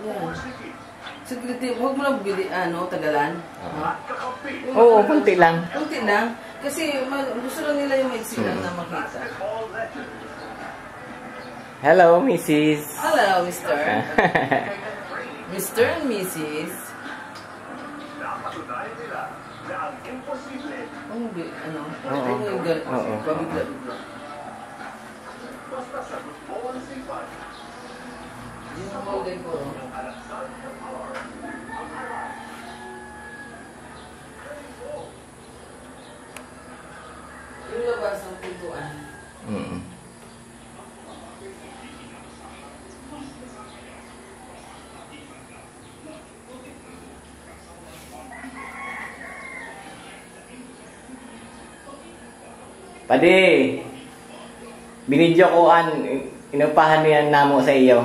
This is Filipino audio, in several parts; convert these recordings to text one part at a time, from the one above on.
Yan. Security, huwag mo lang bili, tagalan. Oo, kunti lang. Kunti lang. Kasi gusto lang nila yung maiksi lang na makita. Hello, Mrs. Hello, Mr. Mr. and Mrs. Pabigla. Hindi mo maulay ko. Yung labas ng pintuan. Padi, binidyo ko inupahan niyan namo sa iyo.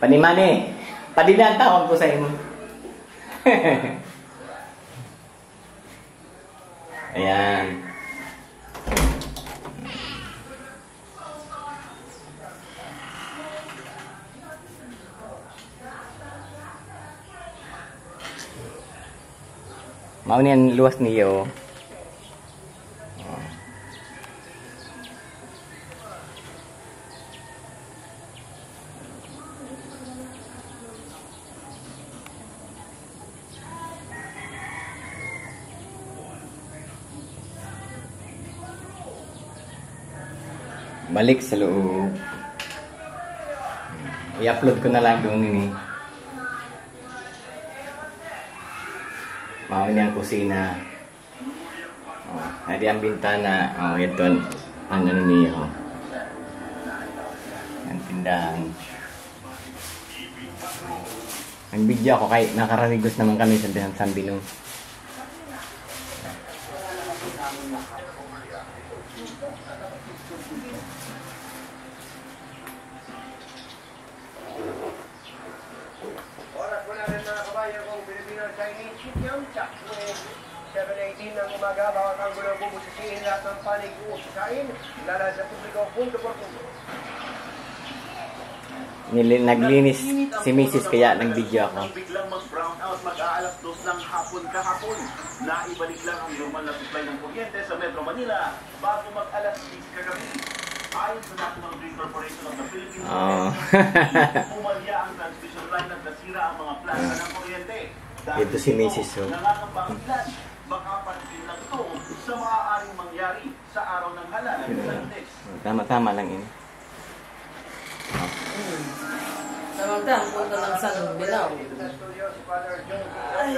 Panimani, padi na ang tawag ko sa iyo. Ayan. Mau niyan luwas niyo. Balik sa loob. I-upload ko na lang doon ini. Mao niya ang kusina. Adi ang bintana. Ito ang ano niya. Ang tindahan. Ang video ako kay nakaranigos naman kami sa San Binong. Ng umaga, bawat ang gulang bubusisiin lahat ng panig uusasain, lalad sa publiko, punto por punto. Naglinis si Mrs. kaya nag-video ako. Biglang mag-brown out, mag-aalas 2 ng hapon kahapon. Naibalik lang ang normal na supply ng kuryente sa Metro Manila bago mag-alas 10 kagabi. Ayon sa National Grid Corporation of the Philippines, pumalya ang transmission line at nasira ang mga planta ng kuryente. Ito si Mrs. Nangangambang ilan, baka pansin lang ito sa maaaring mangyari sa araw ng halalan sa Lunes. Tama-tama lang ini. Tamang-tama, punta ng San Bilaw. Ay,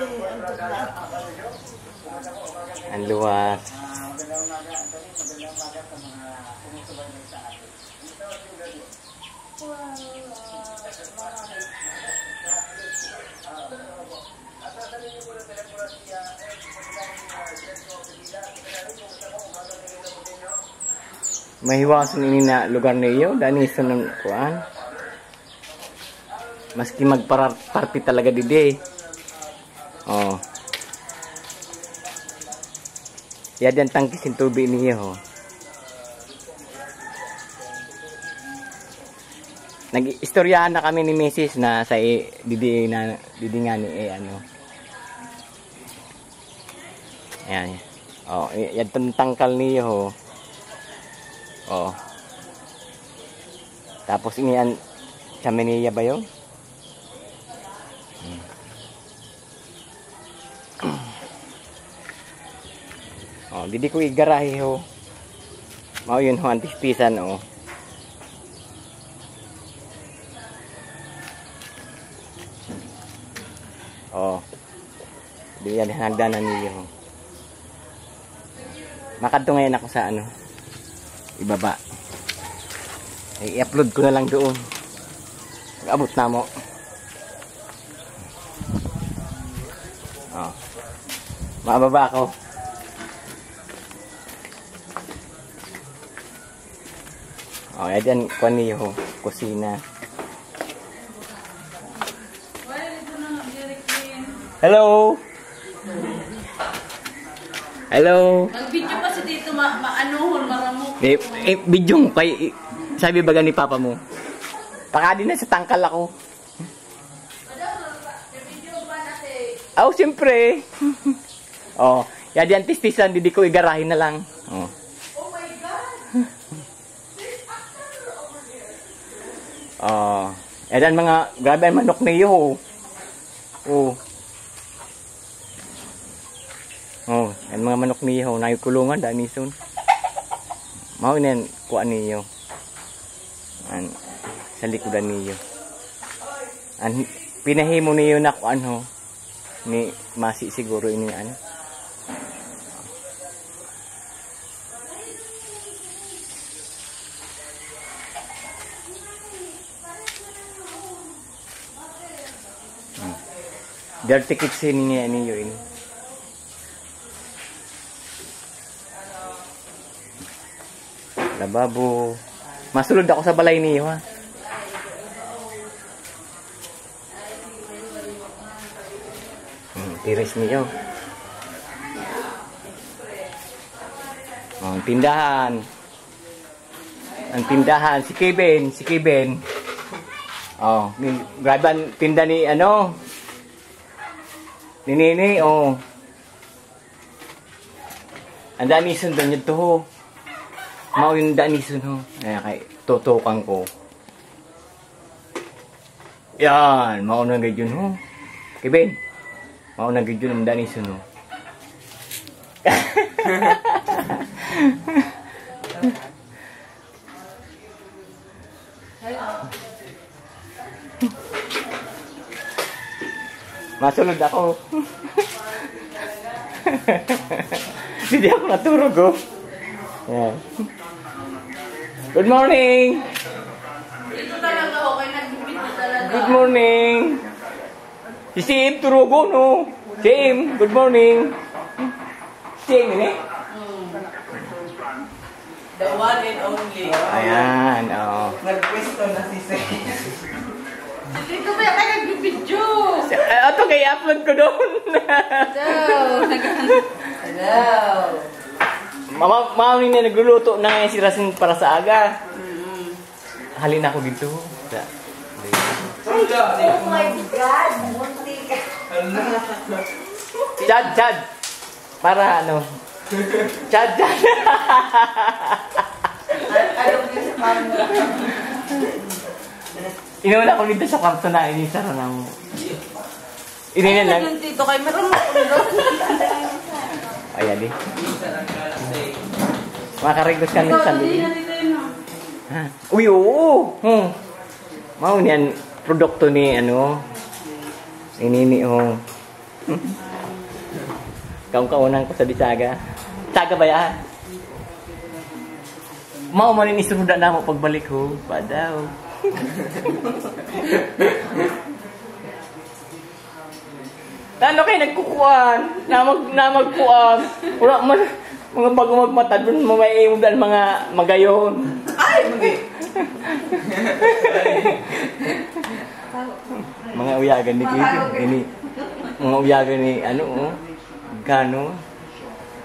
ang luwas. Mahiwasan ini na lugar niyo, dani sa ng kuan. Maski magparty talaga didi. Yan tangkisin tubig niyo. Nag-istoryahan na kami ni Mrs. na sa didi nga ni Ayan. Yan tangkal niyo. Tapos ini yan chameniya ba yun? Didi ko igarahe ho. Mao yun ho antispisan Di yan hagdanan niyo. Makadto ngayon ako sa ibaba. I-upload ko na lang doon. Mag-abot na mo. Mababa ako. Yan kuan niyo kusina. Hello. Hello. Nag-video pa si dito maanuhon maramok. Video kay sabi baga ni papa mo. Baka din na sa tangkal ako. Oh, siyempre. Oh, yan diyan tistisan, di ko igarahin na lang. Oh. Oh my God! Oh, yan mga grabe ang manok niyo. Oh. Oh, yan mga manok niyo, naikulungan dani son. Mao nen kuan niyo. An sa likodan niyo. An pinahimo niyo na kuan ho. Ni masi siguro ini ano. Dirty kitchen niya niyo ini. Lababo. Masulod ako sa balay niyo ha. Tiris niyo. Ang tindahan. Ang tindahan si Kevin. Oh, grabe ang tinda ni ano? Ni Nini, oh. Ang danison doon yun to ho. Mao yung danison ho. Ay, kay tutukan ko. Yan, mao na gayun ho. Kevin. Mao na gayun ang danison ho. Masulod ako. Hindi ako naturog oh. Yeah. Good morning. Dito talaga ako, kaya nagbibito talaga. Good morning. Si Sim, turugo no. Sim, good morning. Sim, ini? The one and only. Ayan, oo. Nag-pwesto na si Sir. Dito ba yung kaya nagbibidyo? Ito kaya upload ko doon. Hello. Mama niya nagluluto na ngayon si Rasin para sa aga. Halin ako dito. Oh my God! Munti ka. Chad. Para ano? Chad. Alam niyo sa mama. Inuuna ko dito sa kwarto na inisara na mo. Ininan lang. Ano dito kay meron mo ulo? Ayan eh. Makarigos ka ng sandali. Uy, oo. Mau niyan produkto ni ano. Inini oh. Kaung-kaunan ko sa Bisaga. Saga ba yan? Mau man ni suruda na mo pagbalik ho. Padaw. Ano kayo nagkukuan? Na magkuan. Wala man mga bago magmata doon may dal mga magayon. Ay, hindi. Mga uyagan ni ini. Mga uyagan ni ano oh. Gano.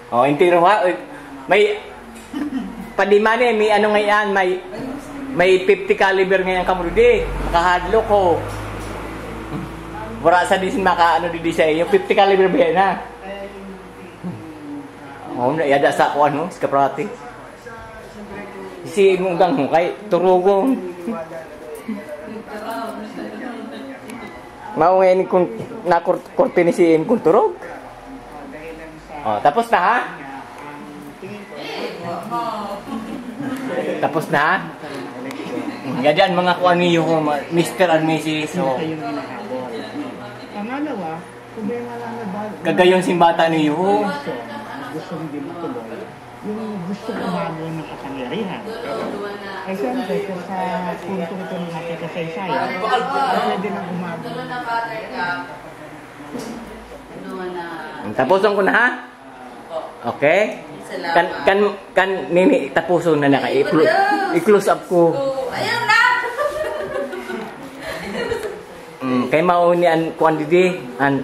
Oh, intiro ha. May padimane may ano ngayon, may 50 caliber ngayon kamurudi. Makahadlo ko. Wala sa disin maka ano di sa iyo 50 caliber ba na. Oh, na yada sa ko ano, sa kaprati. Si munggang kay turugong. Mao ngayon kung nakurte ni si kung turog. Oh, tapos na ha? Tapos na? Ganyan mga kuan niyo Mr. and Mrs. So, Pangalawa, problema lang na bago. kagayon simbata niyo. Gusto hindi matuloy. Yung gusto umago ng kapangyarihan. Ay siyempre, kung sa punto ito ng ating kasaysayan, pwede na umago. Tapuson ko na ha? Okay? Kan nini tapuson na naka i-close up ko. Ayun na! Kay mao ni an kuan didi an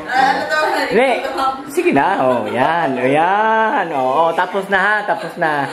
Ano to? Ne, sige na. Oh, yan. Oh, yan. Oh, tapos na ha, tapos na.